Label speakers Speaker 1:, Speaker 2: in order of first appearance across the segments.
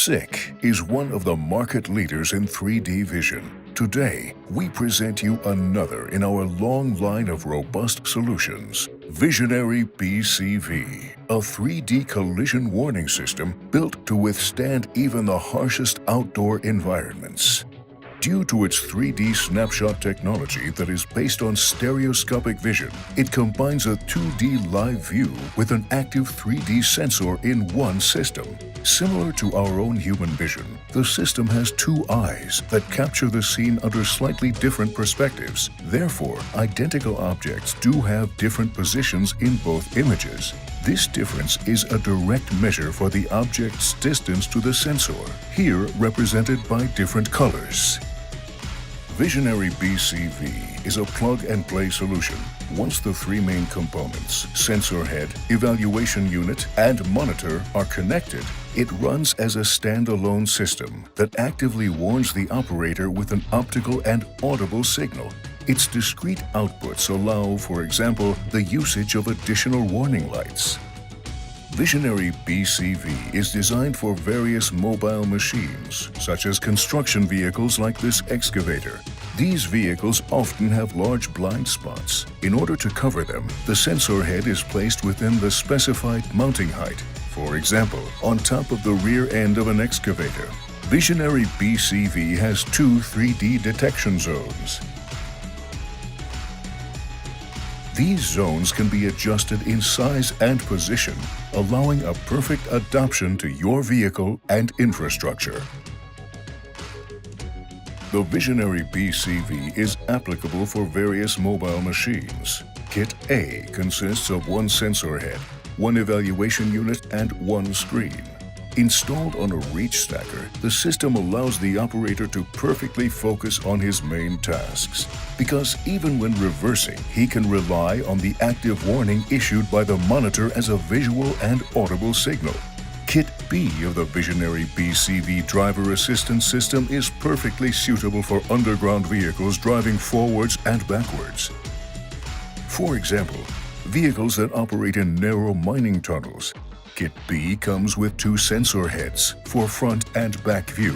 Speaker 1: SICK is one of the market leaders in 3D vision. Today, we present you another in our long line of robust solutions. Visionary BCV, a 3D collision warning system built to withstand even the harshest outdoor environments. Due to its 3D snapshot technology that is based on stereoscopic vision, it combines a 2D live view with an active 3D sensor in one system. Similar to our own human vision, the system has two eyes that capture the scene under slightly different perspectives. Therefore, identical objects do have different positions in both images. This difference is a direct measure for the object's distance to the sensor, here represented by different colors. Visionary BCV is a plug-and-play solution. Once the three main components, sensor head, evaluation unit, and monitor are connected, it runs as a standalone system that actively warns the operator with an optical and audible signal. Its discrete outputs allow, for example, the usage of additional warning lights. Visionary BCV is designed for various mobile machines, such as construction vehicles like this excavator. These vehicles often have large blind spots. In order to cover them, the sensor head is placed within the specified mounting height, for example, on top of the rear end of an excavator. Visionary BCV has two 3D detection zones. These zones can be adjusted in size and position, allowing a perfect adaptation to your vehicle and infrastructure. The Visionary BCV is applicable for various mobile machines. Kit A consists of one sensor head, one evaluation unit, and one screen. Installed on a reach stacker, the system allows the operator to perfectly focus on his main tasks. Because even when reversing, he can rely on the active warning issued by the monitor as a visual and audible signal. Kit B of the Visionary BCV driver assistance system is perfectly suitable for underground vehicles driving forwards and backwards. For example, vehicles that operate in narrow mining tunnels. Kit B comes with two sensor heads for front and back view.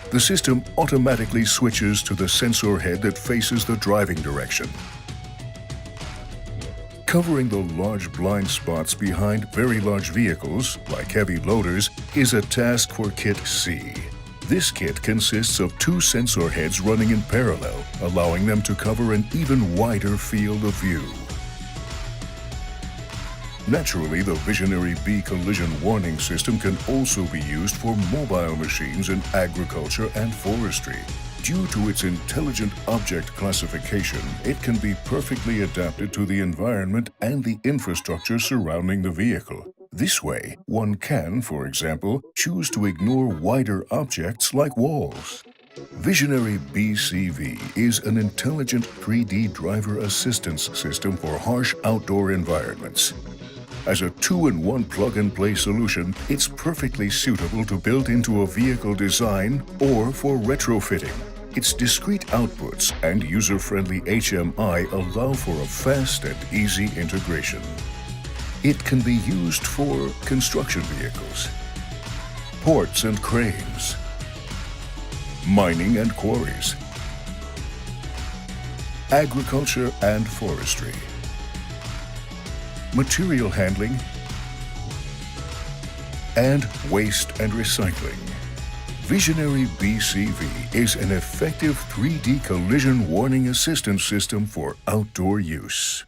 Speaker 1: The system automatically switches to the sensor head that faces the driving direction. Covering the large blind spots behind very large vehicles, like heavy loaders, is a task for Kit C. This kit consists of two sensor heads running in parallel, allowing them to cover an even wider field of view. Naturally, the Visionary B collision warning system can also be used for mobile machines in agriculture and forestry. Due to its intelligent object classification, it can be perfectly adapted to the environment and the infrastructure surrounding the vehicle. This way, one can, for example, choose to ignore wider objects like walls. Visionary BCV is an intelligent 3D driver assistance system for harsh outdoor environments. As a two-in-one plug-and-play solution, it's perfectly suitable to build into a vehicle design or for retrofitting. Its discrete outputs and user-friendly HMI allow for a fast and easy integration. It can be used for construction vehicles, ports and cranes, mining and quarries, agriculture and forestry, material handling, and waste and recycling. Visionary BCV is an effective 3D collision warning assistance system for outdoor use.